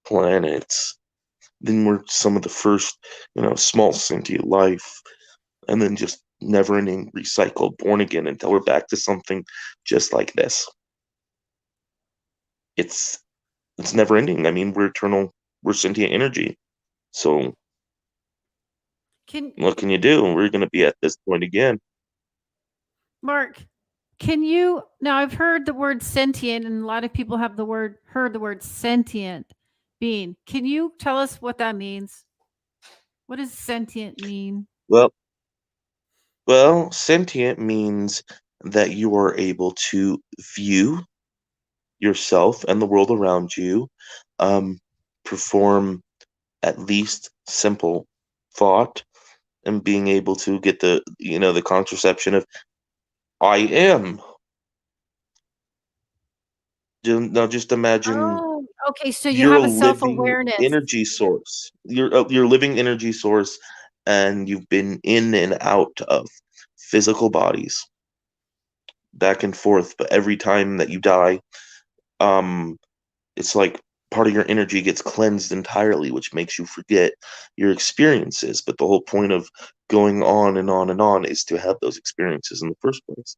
planets, then we're some of the first, small sentient life, and then just never ending recycled, born again until we're back to something just like this. It's it's never ending. I mean, we're eternal, we're sentient energy. So Can what can you do? We're gonna be at this point again. Mark, can you now I've heard the word sentient and a lot of people have heard the word sentient being. Can you tell us what that means? What does sentient mean? Well, well, sentient means that you are able to view yourself and the world around you, um, perform at least simple thought, and being able to get the contraception of I am. Now just imagine Oh, okay, so you you're a have a living self-awareness. energy source. You're a living energy source, and you've been in and out of physical bodies, back and forth. But every time that you die, um, it's like part of your energy gets cleansed entirely, which makes you forget your experiences. But the whole point of going on and on and on is to have those experiences in the first place.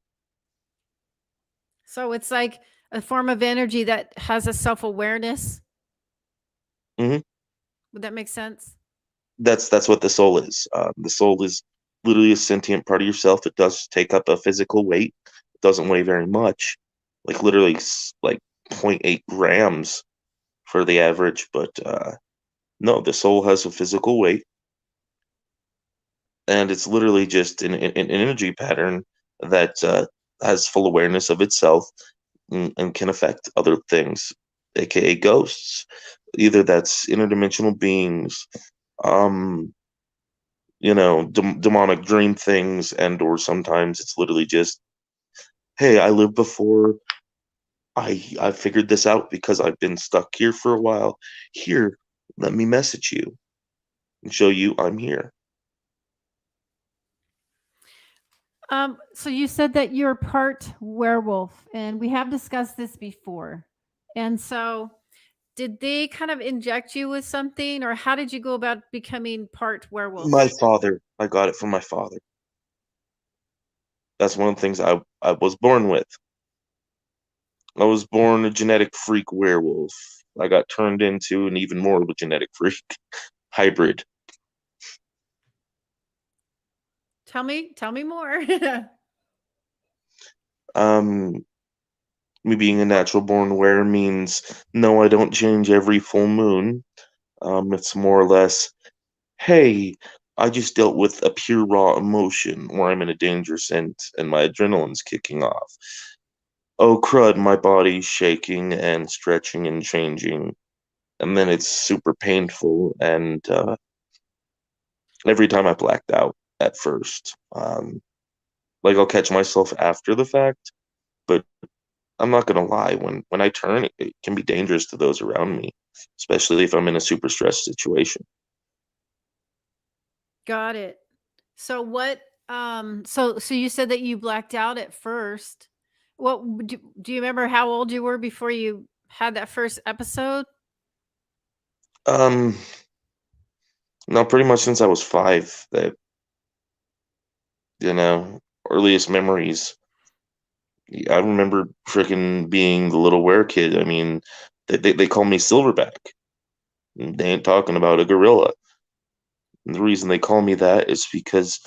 So it's like a form of energy that has a self-awareness. Hmm. Would that make sense? That's what the soul is. The soul is literally a sentient part of yourself. It does take up a physical weight. It doesn't weigh very much, like literally like 0.8 grams for the average. But no, the soul has a physical weight, and it's literally just an energy pattern that has full awareness of itself, and can affect other things, aka ghosts. Either that's interdimensional beings, um, demonic dream things, and or sometimes it's literally just, hey, I lived before. I figured this out because I've been stuck here for a while. Here, let me message you and show you I'm here. So you said that you're part werewolf, and we have discussed this before. And so, did they kind of inject you with something, or how did you go about becoming part My werewolf? father, I got it from my father. That's one of the things I was born with. I was born a genetic freak werewolf. I got turned into an even more of a genetic freak hybrid. Tell me more. Um, Me being a natural born were means no, I don't change every full moon. It's more or less, hey, I just dealt with a pure raw emotion where I'm in a danger sense and my adrenaline's kicking off. Oh crud, my body's shaking and stretching and changing. And then it's super painful, and every time I blacked out at first. Like I'll catch myself after the fact, but I'm not gonna lie, when I turn, it can be dangerous to those around me, especially if I'm in a super stressed situation. Got it. So what so you said that you blacked out at first. Do you remember how old you were before you had that first episode? Um, no, pretty much since I was 5, that, you know, earliest memories. I remember freaking being the little were kid. I mean, they call me Silverback. They ain't talking about a gorilla. And the reason they call me that is because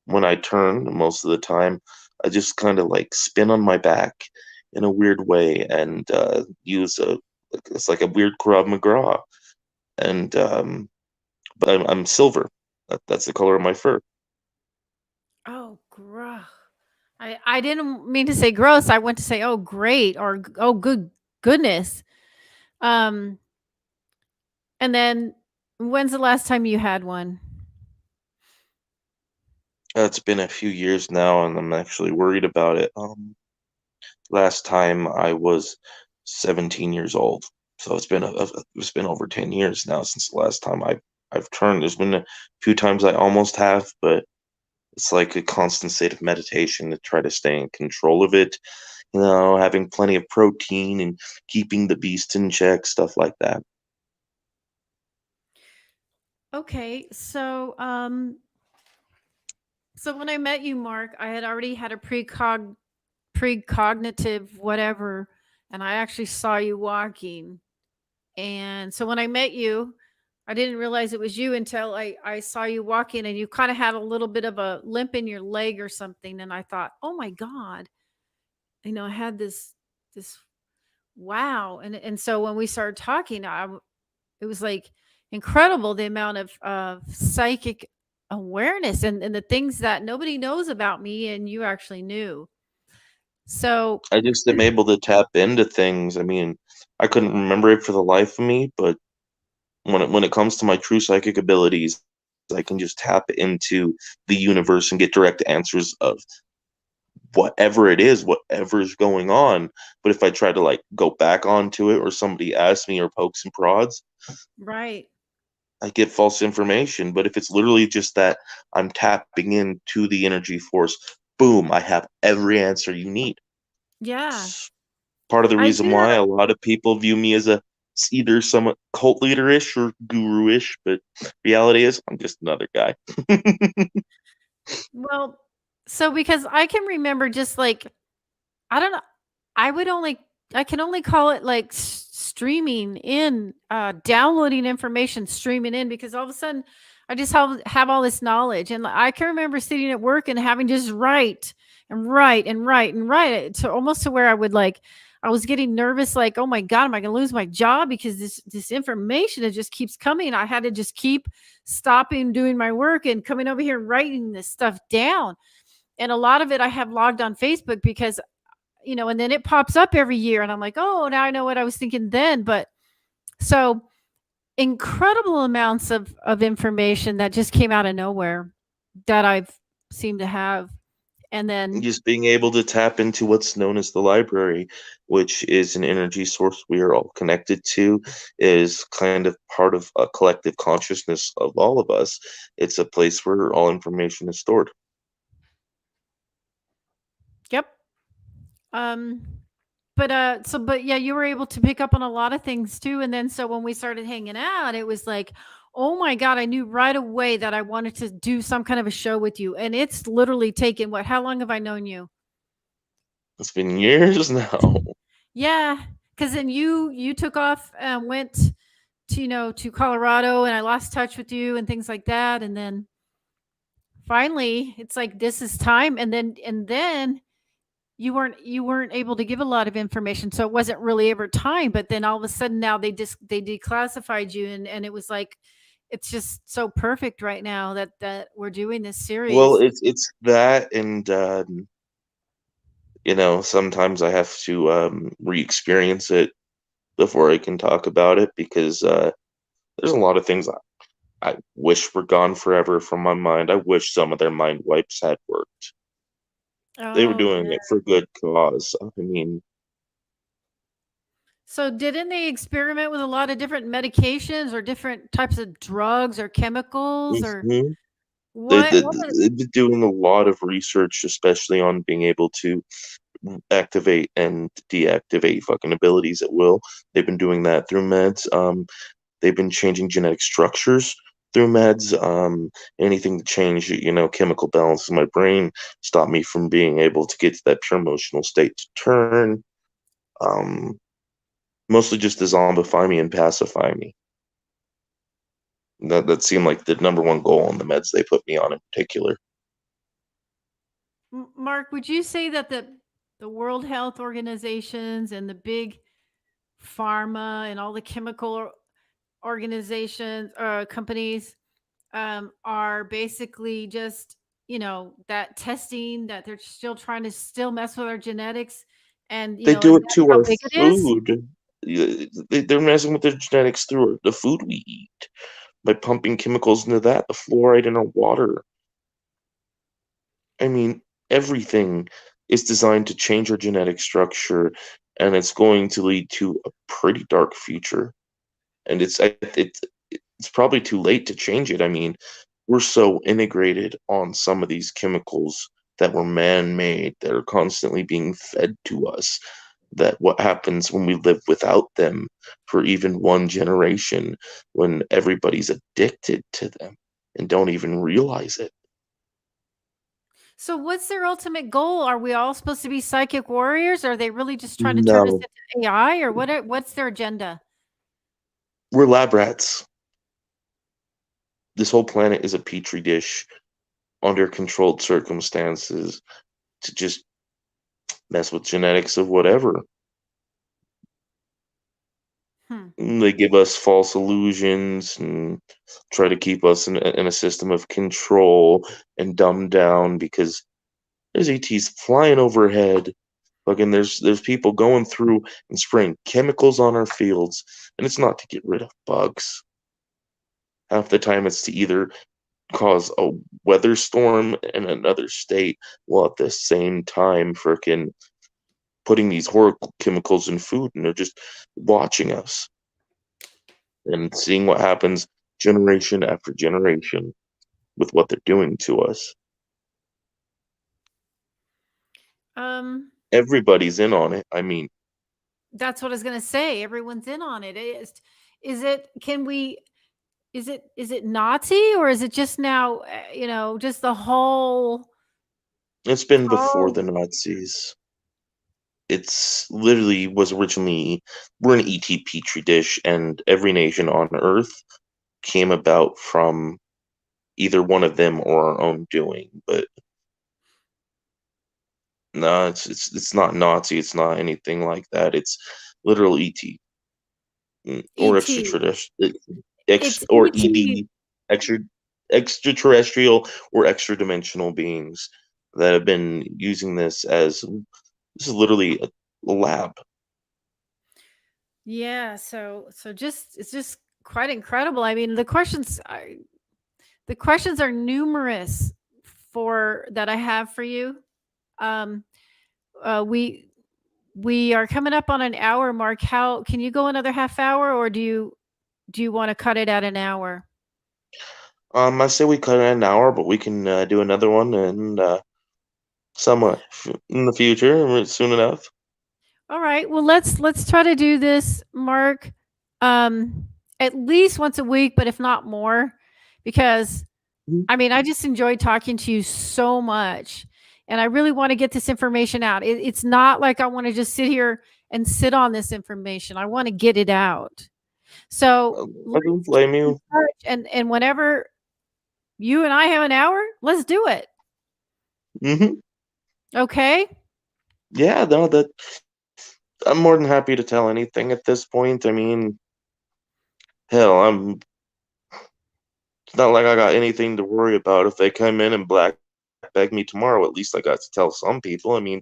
when I turn, most of the time, I just kind of like spin on my back in a weird way and use it's like a weird Krav Maga. And but I'm silver. That's the color of my fur. Oh, gross. I didn't mean to say gross. I went to say, "Oh, great," or "Oh, goodness." Um, and then when's the last time you had one? It's been a few years now, and I'm actually worried about it. Last time I was 17 years old, so it's been over 10 years now since the last time I've turned. There's been a few times I almost have, but it's like a constant state of meditation to try to stay in control of it. Having plenty of protein and keeping the beast in check, stuff like that. Okay, so when I met you, Mark, I had already had a precognitive whatever, and I actually saw you walking. And so when I met you, I didn't realize it was you until I saw you walking, and you kind of had a little bit of a limp in your leg or something. And I thought, oh my God, I had this wow. And so when we started talking, it was like incredible the amount of psychic awareness and the things that nobody knows about me and you actually knew. So I just am able to tap into things. I mean, I couldn't remember it for the life of me, but when it comes to my true psychic abilities, I can just tap into the universe and get direct answers of whatever it is, whatever's going on. But if I try to like go back onto it or somebody asks me or pokes and prods, right. I get false information. But if it's literally just that I'm tapping into the energy force, boom, I have every answer you need. Yeah. Part of the I reason do that. why a lot of people view me as a either somewhat cult leader-ish or guru-ish, but reality is I'm just another guy. Well, so because I can remember just like I don't know, I would only I can only call it like streaming in, downloading information, streaming in because all of a sudden I just have all this knowledge, and I can remember sitting at work and having just write and write and write and write to almost to where I would like I was getting nervous, like, oh my God, am I going to lose my job because this information it just keeps coming. I had to just keep stopping doing my work and coming over here and writing this stuff down. And a lot of it I have logged on Facebook because and then it pops up every year and I'm like, "Oh, now I know what I was thinking then." But so incredible amounts of information that just came out of nowhere that I've seemed to have. And then Just being able to tap into what's known as the library, which is an energy source we are all connected to, is kind of part of a collective consciousness of all of us. It's a place where all information is stored. yep. Um but yeah, you were able to pick up on a lot of things too. And then so when we started hanging out, it was like, oh my God, I knew right away that I wanted to do some kind of a show with you. And it's literally taken what, how long have I known you? It's been years now. Yeah, because then you took off and went to to Colorado, and I lost touch with you and things like that. And then finally, it's like this is time. And then you weren't able to give a lot of information, so it wasn't really ever time. But then all of a sudden now they declassified you, and it was like it's just so perfect right now that we're doing this Well, series. it's that, and sometimes I have to re-experience it before I can talk about it because there's a lot of things I wish were gone forever from my mind. I wish some of their mind wipes had worked. They were Oh doing yeah. it for good cause. I mean, So didn't they experiment with a lot of different medications or different types of drugs or chemicals or mhm. What are they've been doing a lot of research, especially on being able to activate and deactivate fucking abilities at will. They've been doing that through meds. They've been changing genetic structures through meds. Anything to change, chemical balance in my brain, stop me from being able to get to that pure emotional state to turn. Um, Mostly just to zombify me and pacify me. That seemed like the number one goal in the meds they put me on in particular. Mark, would you say that the World Health Organizations and the big pharma and all the chemical organizations companies are basically just that testing that they're still trying to still mess with our genetics and They do and it that's to how our big it is. food. They're messing with the genetics through the food we eat by pumping chemicals into that, the fluoride in our water. I mean, everything is designed to change our genetic structure, and it's going to lead to a pretty dark future. And it's probably too late to change it. I mean, we're so integrated on some of these chemicals that were man-made, that are constantly being fed to us, that what happens when we live without them for even one generation, when everybody's addicted to them and don't even realize it. So what's their ultimate goal? Are we all supposed to be psychic warriors? Are they really just trying to turn us No, into AI, or what's their agenda? we're lab rats. This whole planet is a petri dish under controlled circumstances to just mess with genetics of whatever. Hmm. They give us false illusions and try to keep us in a system of control and dumb down because there's ETs flying overhead. Fucking there's people going through and spraying chemicals on our fields, and it's not to get rid of bugs. Half the time it's to either cause a weather storm in another state while at the same time freaking putting these horrible chemicals in food, and they're just watching us and seeing what happens generation after generation with what they're doing to us. Um, Everybody's in on it. I mean, that's what I was gonna say. Everyone's in on it. Is it? Can we? Is it Nazi or is it just now? Just the whole. it's been before Oh, the Nazis. It's literally was originally we're an ET petri dish, and every nation on Earth came about from either one of them or our own doing. But no, it's not Nazi. It's not anything like that. It's literal ET or ET. extraterrestrial, It's or ET. ED, extra extraterrestrial or extra dimensional beings that have been using this is literally a lab. Yeah. So just it's just quite incredible. I mean, the questions are numerous for that I have for you. Um, we are coming up on an hour mark. How can you go another half hour, or do you want to cut it at an hour? I say we cut it an hour, but we can do another one and somewhat in the future, soon enough. All right. Well, let's try to do this, Mark, um, at least once a week, but if not more, because Mhm. I mean, I just enjoyed talking to you so much, and I really want to get this information out. It's not like I want to just sit here and sit on this information. I want to get it out. So I don't let's keep blame in you. touch, and whenever you and I have an hour, let's do it. Hmm. Okay. Yeah, no, that I'm more than happy to tell anything at this point. I mean, hell, it's not like I got anything to worry about. If they come in and black bag me tomorrow, at least I got to tell some people. I mean,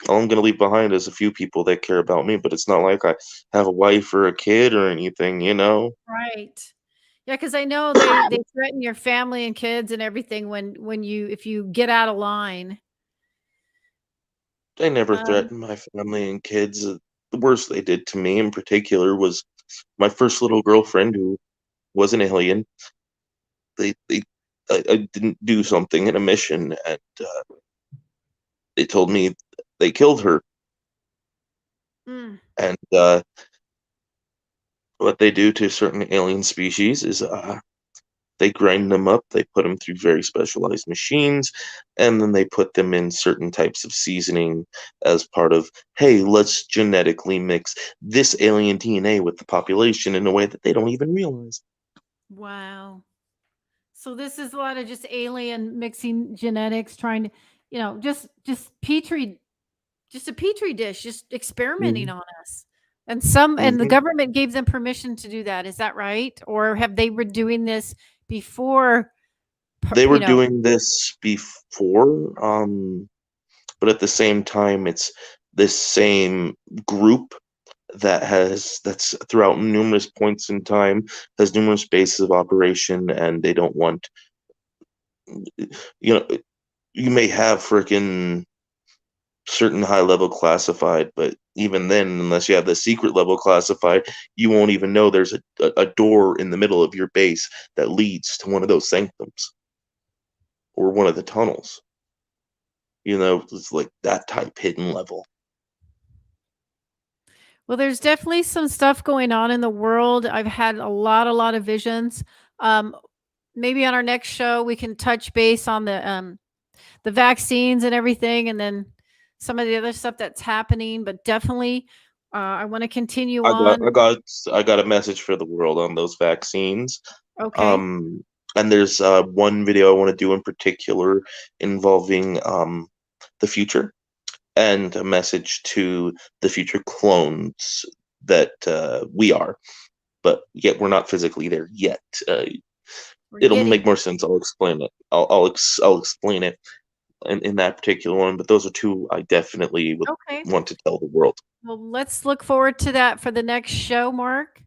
all I'm gonna leave behind is a few people that care about me, but it's not like I have a wife or a kid or anything. Right. Yeah, because I know they threaten your family and kids and everything when you if you get out of line. They never Um, threatened my family and kids. The worst they did to me in particular was my first little girlfriend who was an alien. They I didn't do something in a mission, and they told me they killed her. Mm. And what they do to certain alien species is they grind them up, they put them through very specialized machines, and then they put them in certain types of seasoning as part of, hey, let's genetically mix this alien DNA with the population in a way that they don't even realize. Wow. So this is a lot of just alien mixing genetics, trying to, just just a petri dish, just experimenting Mm-hmm. on us. And the Mm-hmm. government gave them permission to do that. Is that right? Or have they been doing this before? They You were know, doing this before, but at the same time, it's this same group that's throughout numerous points in time has numerous bases of operation, and they don't want, you know, you may have freaking certain high level classified, but even then, unless you have the secret level classified, you won't even know there's a door in the middle of your base that leads to one of those sanctums or one of the tunnels. It's like that type hidden level. well, there's definitely some stuff going on in the world. I've had a lot of visions. Um, Maybe on our next show we can touch base on the vaccines and everything, and then some of the other stuff that's happening. But definitely, I want to continue I got on. I got I got a message for the world on those vaccines. Okay. Um, and there's one video I want to do in particular involving the future and a message to the future clones that we are, but yet we're not physically there yet. We're It'll getting make more sense. I'll explain it. I'll explain it in that particular one. But those are two I definitely would okay. want to tell the world. Well, let's look forward to that for the next show, Mark.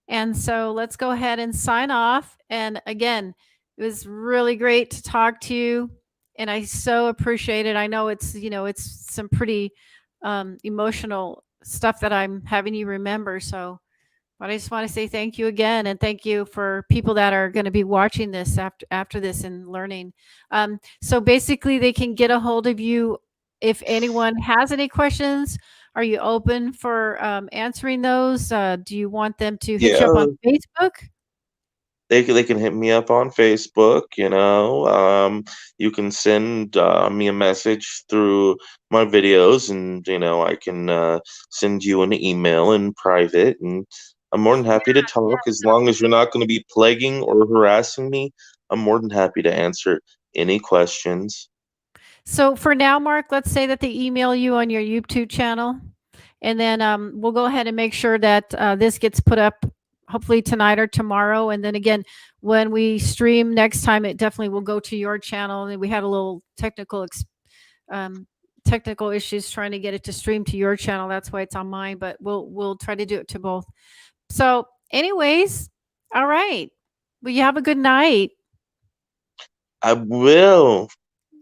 And so let's go ahead and sign off. And again, it was really great to talk to you. And I so appreciate it. I know it's some pretty emotional stuff that I'm having you remember. So, but I just want to say thank you again, and thank you for people that are going to be watching this after this and learning. So basically, they can get a hold of you if anyone has any questions. Are you open for answering those? Do you want them to hit you up Yeah, on Facebook? they can hit me up on Facebook. You can send me a message through my videos, and I can send you an email in private. And I'm more than happy to talk as long as you're not going to be plaguing or harassing me. I'm more than happy to answer any questions. So for now, Mark, let's say that they email you on your YouTube channel, and then we'll go ahead and make sure that this gets put up hopefully tonight or tomorrow. And then again, when we stream next time, it definitely will go to your channel. And we had a little um, technical issues trying to get it to stream to your channel. That's why it's on mine, but we'll try to do it to both. So, anyways, all right. Well, you have a good night, I will.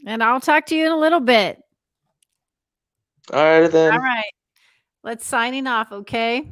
and I'll talk to you in a little bit. All right All then. right. Let's signing off, okay?